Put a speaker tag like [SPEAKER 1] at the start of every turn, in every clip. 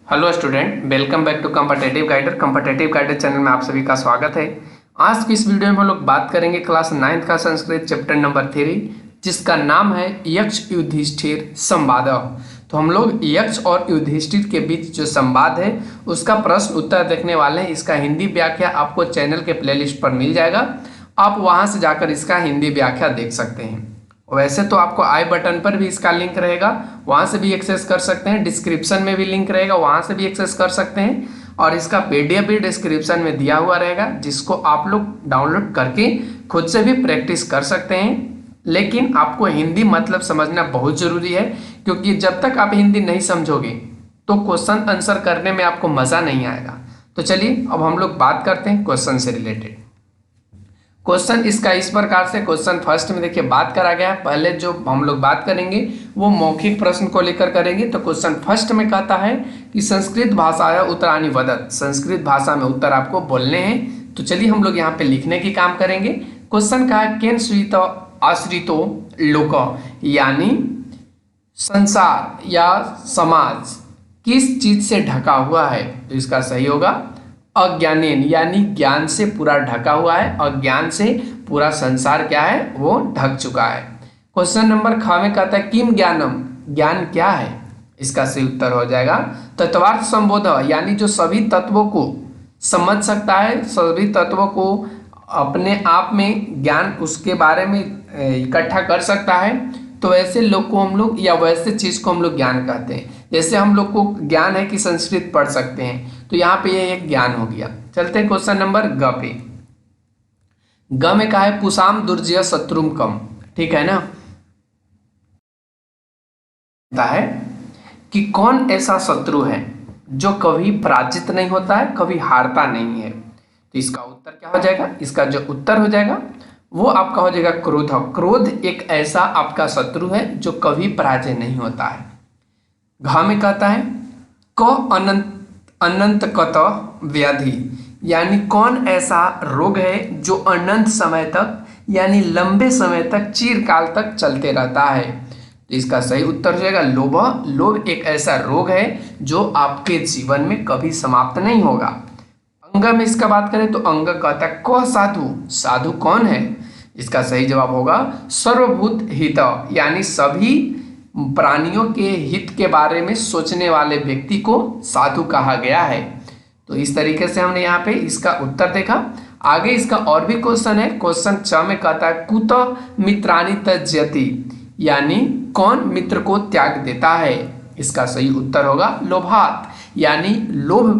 [SPEAKER 1] Hello student, welcome back to competitive guider channel में आप सभी का स्वागत है। आज की इस वीडियो में हम लोग बात करेंगे क्लास 9th का संस्कृत चैप्टर नंबर 3, जिसका नाम है यक्ष युधिष्ठिर संवाद। तो हम लोग यक्ष और युधिष्ठिर के बीच जो संवाद है उसका प्रश्न उत्तर देखने वाले हैं। इसका हिंदी व्याख्या आपको चैनल के प्लेलिस्ट पर मिल जाएगा, आप वहां से जाकर इसका हिंदी व्याख्या देख सकते हैं। वैसे तो आपको आई बटन पर भी इसका लिंक रहेगा, वहां से भी एक्सेस कर सकते हैं। डिस्क्रिप्शन में भी लिंक रहेगा, वहां से भी एक्सेस कर सकते हैं। और इसका पीडीएफ भी डिस्क्रिप्शन में दिया हुआ रहेगा, जिसको आप लोग डाउनलोड करके खुद से भी प्रैक्टिस कर सकते हैं। लेकिन आपको हिंदी मतलब समझना बहुत जरूरी है, क्योंकि जब तक आप हिंदी नहीं समझोगे तो क्वेश्चन आंसर करने में आपको मजा नहीं आएगा। तो चलिए अब हम लोग बात करते हैं क्वेश्चन से रिलेटेड। क्वेश्चन इसका इस प्रकार से, क्वेश्चन फर्स्ट में देखिए बात करा गया है। पहले जो हम लोग बात करेंगे वो मौखिक प्रश्न को लेकर करेंगे। तो क्वेश्चन फर्स्ट में कहता है कि संस्कृत भाषाया उत्तराणि वदत, संस्कृत भाषा में उत्तर आपको बोलने हैं। तो चलिए हम लोग यहाँ पे लिखने की काम करेंगे। क्वेश्चन का है केन स्वीत आश्रितो लोक, यानी संसार या समाज किस चीज से ढका हुआ है। तो इसका सही होगा अज्ञानेन, यानी ज्ञान से पूरा ढका हुआ है। अज्ञान से पूरा संसार क्या है, वो ढक चुका है। क्वेश्चन नंबर ख में कहता है किम ज्ञानम, ज्ञान क्या है। इसका सही उत्तर हो जाएगा तत्वार्थ संबोध, यानी जो सभी तत्वों को समझ सकता है, सभी तत्वों को अपने आप में ज्ञान उसके बारे में इकट्ठा कर सकता है। तो ऐसे लोग को हम लोग, या वैसे चीज को हम लोग ज्ञान कहते हैं। जैसे हम लोग को ज्ञान है कि संस्कृत पढ़ सकते हैं, तो यहाँ पे ये एक ज्ञान हो गया। चलते हैं क्वेश्चन नंबर ग पे। ग में कहा है पुषाम दुर्जय शत्रुम कम, ठीक है ना। है कि कौन ऐसा शत्रु है जो कभी पराजित नहीं होता है, कभी हारता नहीं है। तो इसका उत्तर क्या हो जाएगा, इसका जो उत्तर हो जाएगा वो आपका हो जाएगा क्रोध। क्रोध एक ऐसा आपका शत्रु है जो कभी पराजय नहीं होता है। घ में कहता है क अनंत अनंत कत व्याधि, यानी कौन ऐसा रोग है जो अनंत समय तक, यानी लंबे समय तक, चिरकाल तक चलते रहता है। तो इसका सही उत्तर हो जाएगा लोभ। लोभ एक ऐसा रोग है जो आपके जीवन में कभी समाप्त नहीं होगा। अंग में इसका बात करें तो अंग कहता है क साधु, साधु कौन है। इसका सही जवाब होगा सर्वभूत हित, यानी सभी प्राणियों के हित के बारे में सोचने वाले व्यक्ति को साधु कहा गया है। तो इस तरीके से हमने यहाँ पे इसका उत्तर देखा। आगे इसका और भी क्वेश्चन है। क्वेश्चन 6 में कहता है कुत मित्राणि त्यज्यति, यानी कौन मित्र को त्याग देता है। इसका सही उत्तर होगा लोभात, यानी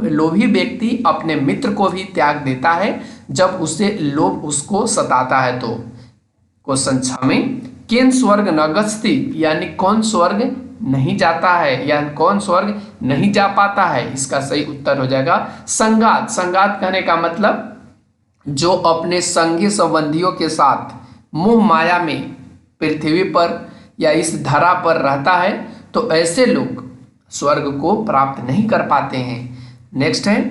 [SPEAKER 1] लोभी व्यक्ति अपने मित्र को भी त्याग देता है जब उसे लोभ उसको सताता है। तो क्वेश्चन 6 में केन स्वर्ग न गच्छति, यानी कौन स्वर्ग नहीं जाता है, या कौन स्वर्ग नहीं जा पाता है। इसका सही उत्तर हो जाएगा संगात। संगात कहने का मतलब जो अपने संगी संबंधियों के साथ मोह माया में पृथ्वी पर या इस धरा पर रहता है, तो ऐसे लोग स्वर्ग को प्राप्त नहीं कर पाते हैं। नेक्स्ट है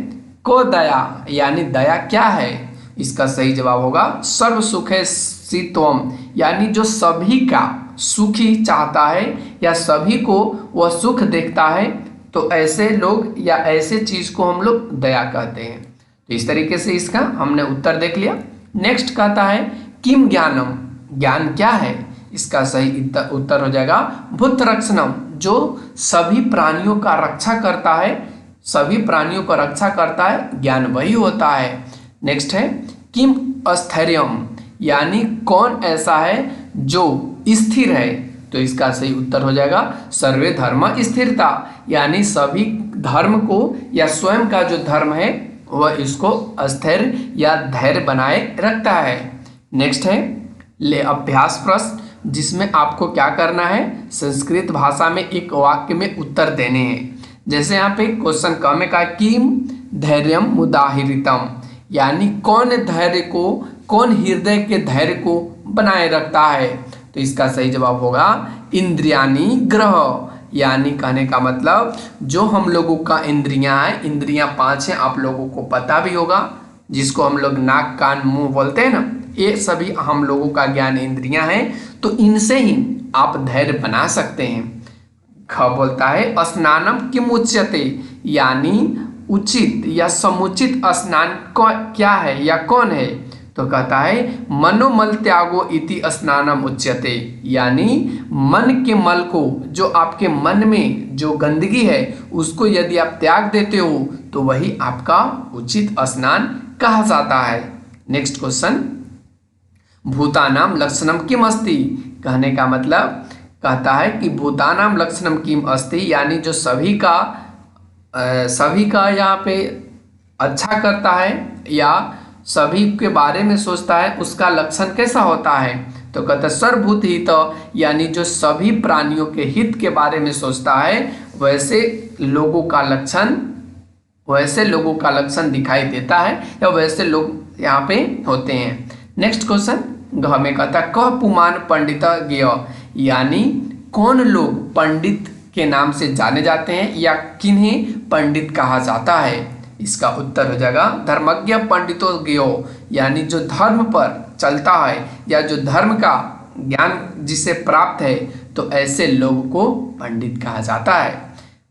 [SPEAKER 1] को दया, यानी दया क्या है। इसका सही जवाब होगा सर्व सुखे सीत्वम, यानी जो सभी का सुख ही चाहता है या सभी को वह सुख देखता है, तो ऐसे लोग या ऐसे चीज को हम लोग दया कहते हैं। तो इस तरीके से इसका हमने उत्तर देख लिया। नेक्स्ट कहता है किम ज्ञानम, ज्ञान क्या है। इसका सही उत्तर हो जाएगा भूत रक्षणम, जो सभी प्राणियों का रक्षा करता है, सभी प्राणियों का रक्षा करता है, ज्ञान वही होता है। नेक्स्ट है किम स्थैर्यम, यानी कौन ऐसा है जो स्थिर है। तो इसका सही उत्तर हो जाएगा सर्वे धर्म स्थिरता, यानी सभी धर्म को या स्वयं का जो धर्म है वह इसको स्थिर या धैर्य बनाए रखता है। नेक्स्ट है ले अभ्यास प्रश्न, जिसमें आपको क्या करना है, संस्कृत भाषा में एक वाक्य में उत्तर देने हैं। जैसे यहाँ पे क्वेश्चन क में कहा किम धैर्यम मुदाहरितम, यानी कौन धैर्य को, कौन हृदय के धैर्य को बनाए रखता है। तो इसका सही जवाब होगा इंद्रियानी ग्रह, यानी कहने का मतलब जो हम लोगों का इंद्रियां हैं, इंद्रियां 5 हैं, आप लोगों को पता भी होगा, जिसको हम लोग नाक कान मुंह बोलते हैं ना, ये सभी हम लोगों का ज्ञान इंद्रियां हैं। तो इनसे ही आप धैर्य बना सकते हैं। ख बोलता है स्नानम किम उच्यते, यानी उचित या समुचित स्नान क्या है या कौन है। तो कहता है मनोमल त्यागो इति स्नानम उच्यते, यानी मन के मल को, जो आपके मन में जो गंदगी है उसको यदि आप त्याग देते हो तो वही आपका उचित स्नान कहा जाता है। नेक्स्ट क्वेश्चन, भूतानाम लक्षणम किम अस्ति, कहने का मतलब कहता है कि भूतानाम लक्षणम किम अस्ति, यानी जो सभी का यहाँ पे अच्छा करता है या सभी के बारे में सोचता है उसका लक्षण कैसा होता है। तो कहता है सर्वभूत हित, यानी जो सभी प्राणियों के हित के बारे में सोचता है वैसे लोगों का लक्षण दिखाई देता है या वैसे लोग यहाँ पे होते हैं। नेक्स्ट क्वेश्चन, घ में कहता है कह पुमान पंडित ज्ञ, यानी कौन लोग पंडित के नाम से जाने जाते हैं या किन्हें पंडित कहा जाता है। इसका उत्तर हो जाएगा धर्मज्ञ पंडितो ज्ञो, यानी जो धर्म पर चलता है या जो धर्म का ज्ञान जिसे प्राप्त है तो ऐसे लोगों को पंडित कहा जाता है।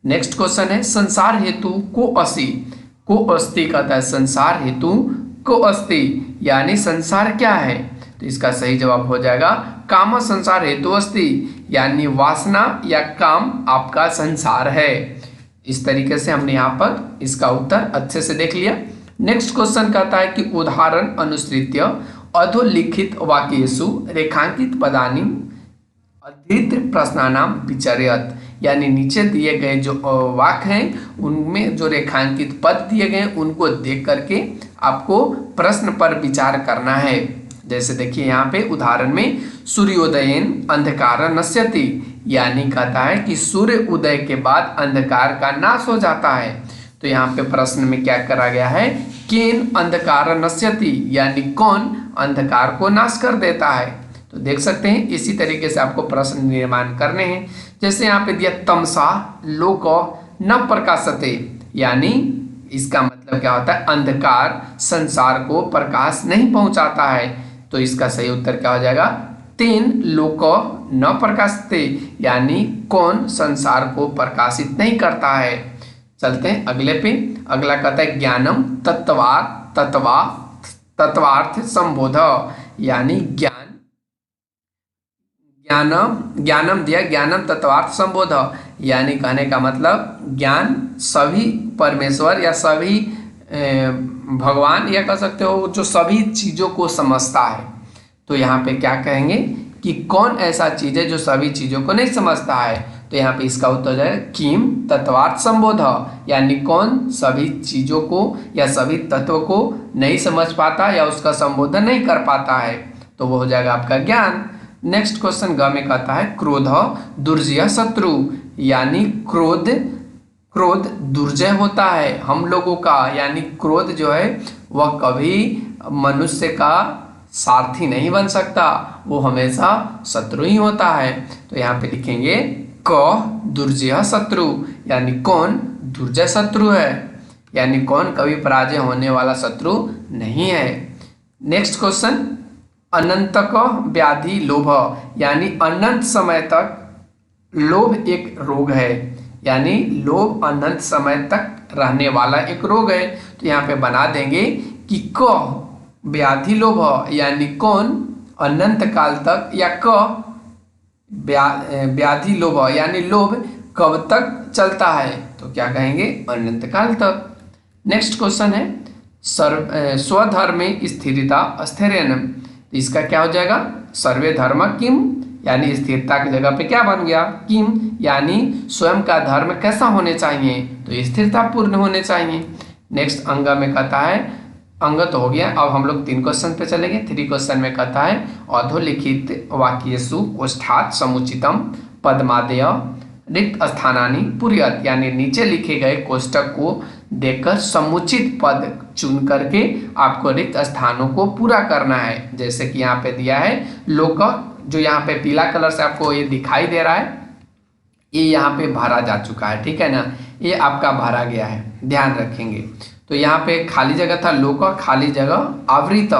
[SPEAKER 1] नेक्स्ट क्वेश्चन है संसार हेतु को अस्ति कहता है संसार हेतु को अस्ति, यानी संसार क्या है। तो इसका सही जवाब हो जाएगा काम संसार हेतु अस्ति, यानी वासना या काम आपका संसार है। इस तरीके से हमने यहाँ पर इसका उत्तर अच्छे से देख लिया। नेक्स्ट क्वेश्चन कहता है कि उदाहरण अनुसृत्य अधोलिखित वाक्येषु रेखांकित पदानि अधीत प्रश्नानाम विचर्यत, यानी नीचे दिए गए जो वाक्य हैं उनमें जो रेखांकित पद दिए गए उनको देख करके आपको प्रश्न पर विचार करना है। जैसे देखिए यहाँ पे उदाहरण में सूर्योदयेन अंधकार नश्यति, यानी कहता है कि सूर्य उदय के बाद अंधकार का नाश हो जाता है। तो यहाँ पे प्रश्न में क्या करा गया है, केन अंधकार नश्यति, यानी कौन अंधकार को नाश कर देता है। तो देख सकते हैं इसी तरीके से आपको प्रश्न निर्माण करने हैं। जैसे यहाँ पे दिया तमसा लोक न प्रकाशते, यानी इसका मतलब क्या होता है अंधकार संसार को प्रकाश नहीं पहुंचाता है। तो इसका सही उत्तर क्या हो जाएगा तेन लोक न प्रकाशते, यानी कौन संसार को प्रकाशित नहीं करता है। चलते हैं अगले पे। अगला कहता है ज्ञानम तत्वार्थ संबोध, यानी ज्ञानम दिया ज्ञानम तत्वार्थ संबोध, यानी कहने का मतलब ज्ञान सभी परमेश्वर या सभी भगवान या कह सकते हो जो सभी चीज़ों को समझता है। तो यहाँ पे क्या कहेंगे कि कौन ऐसा चीज़ है जो सभी चीज़ों को नहीं समझता है। तो यहाँ पे इसका उत्तर हो जाएगा किम तत्वार्थ संबोध, यानी कौन सभी चीज़ों को या सभी तत्व को नहीं समझ पाता या उसका संबोधन नहीं कर पाता है। तो वो हो जाएगा आपका ज्ञान। नेक्स्ट क्वेश्चन ग में कहता है क्रोध दुर्जय शत्रु, यानी क्रोध दुर्जय होता है हम लोगों का, यानी क्रोध जो है वह कभी मनुष्य का सारथी नहीं बन सकता, वो हमेशा शत्रु ही होता है। तो यहाँ पे लिखेंगे क दुर्जय शत्रु, यानी कौन दुर्जय शत्रु है, यानी कौन कभी पराजय होने वाला शत्रु नहीं है। नेक्स्ट क्वेश्चन अनंतक व्याधि लोभ, यानी अनंत समय तक लोभ एक रोग है, यानी लोभ अनंत समय तक रहने वाला एक रोग है। तो यहाँ पे बना देंगे कि क व्याधि लोभ, यानी कौन अनंत काल तक, या क व्याधि लोभ, यानी लोभ कब तक चलता है। तो क्या कहेंगे अनंत काल तक। नेक्स्ट क्वेश्चन है स्वधर्मे स्थिरता स्थैर्यनम, इसका क्या हो जाएगा सर्वे धर्म किम, यानी स्थिरता की जगह पे क्या बन गया किम, यानी स्वयं का धर्म कैसा होने चाहिए, तो स्थिरता पूर्ण होने चाहिए। नेक्स्ट अंग में कहता है अंग तो हो गया। अब हम लोग 3 क्वेश्चन पे चलेंगे। 3 क्वेश्चन में कहता है अधोलिखित वाक्येषु कोष्ठात् समुचितम पदमादेय रिक्त स्थानानि पूरयत, यानी नीचे लिखे गए कोष्ठक को देखकर समुचित पद चुन करके आपको रिक्त स्थानों को पूरा करना है। जैसे कि यहाँ पे दिया है लोक, जो यहाँ पे पीला कलर से आपको ये दिखाई दे रहा है, ये यहाँ पे भरा जा चुका है, ठीक है ना, ये आपका भरा गया है, ध्यान रखेंगे। तो यहाँ पे खाली जगह था लोक, खाली जगह आवृत,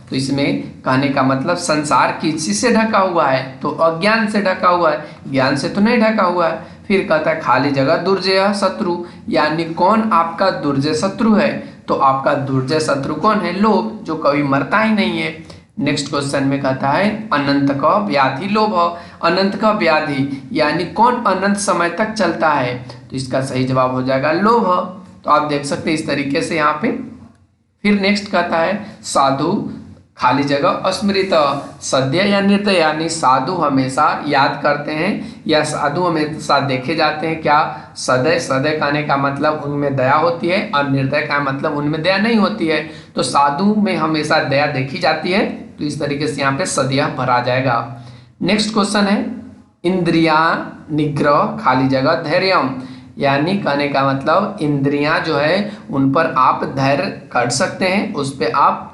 [SPEAKER 1] तो इसमें कहने का मतलब संसार किसी से ढका हुआ है, तो अज्ञान से ढका हुआ है, ज्ञान से तो नहीं ढका हुआ है। फिर कहता है खाली जगह दुर्जय शत्रु, यानी कौन आपका दुर्जय शत्रु है। तो आपका दुर्जय शत्रु कौन है, लोभ, जो कभी मरता ही नहीं है। नेक्स्ट क्वेश्चन में कहता है अनंत का व्याधि लोभ, अनंत का व्याधि यानी कौन अनंत समय तक चलता है। तो इसका सही जवाब हो जाएगा लोभ। तो आप देख सकते हैं इस तरीके से यहाँ पे। फिर नेक्स्ट कहता है साधु खाली जगह अस्मृत, सद्य या नृत्य, यानी साधु हमेशा याद करते हैं या साधु हमेशा देखे जाते हैं। क्या सदैव, सदैव कहने का मतलब उनमें दया होती है और निर्दय का मतलब उनमें दया नहीं होती है। तो साधु में हमेशा दया देखी जाती है, तो इस तरीके से यहाँ पे सद्य भरा जाएगा। नेक्स्ट क्वेश्चन है इंद्रिया निग्रह खाली जगह धैर्यम, यानी कहने का मतलब इंद्रियां जो है उन पर आप धैर्य कर सकते हैं, उस पर आप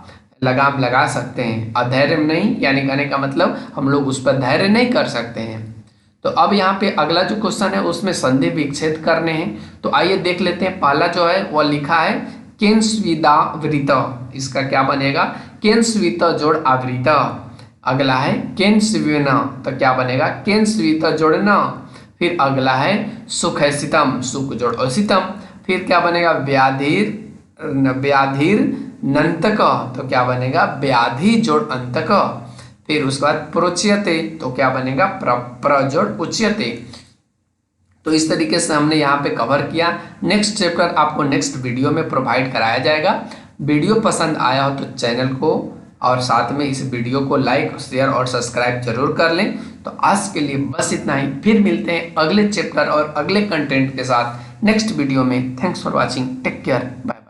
[SPEAKER 1] लगाम लगा सकते हैं, अधैर्य नहीं, यानी कहने का मतलब हम लोग उस पर धैर्य नहीं कर सकते हैं। तो अब यहाँ पे अगला जो क्वेश्चन है उसमें संधि विच्छेद करने हैं। तो आइए देख लेते हैं। पहला जो है वह लिखा है केन स्विदा वृत, इसका क्या बनेगा, केन स्वित जोड़ आवृत। अगला है केन स्विन, तो क्या बनेगा केन स्वित जोड़ न। फिर अगला है सुख है शीतम, सुख जोड़ असितम। फिर क्या बनेगा व्याधिर नंतक, तो क्या बनेगा व्याधि जोड़ अंतक। फिर उसके बाद प्रोच्यते, तो क्या बनेगा प्र जोड़ उच्यते। तो इस तरीके से हमने यहाँ पे कवर किया। नेक्स्ट चैप्टर आपको नेक्स्ट वीडियो में प्रोवाइड कराया जाएगा। वीडियो पसंद आया हो तो चैनल को और साथ में इस वीडियो को लाइक शेयर और सब्सक्राइब जरूर कर लें। तो आज के लिए बस इतना ही, फिर मिलते हैं अगले चैप्टर और अगले कंटेंट के साथ नेक्स्ट वीडियो में। Thanks for watching, take care, bye.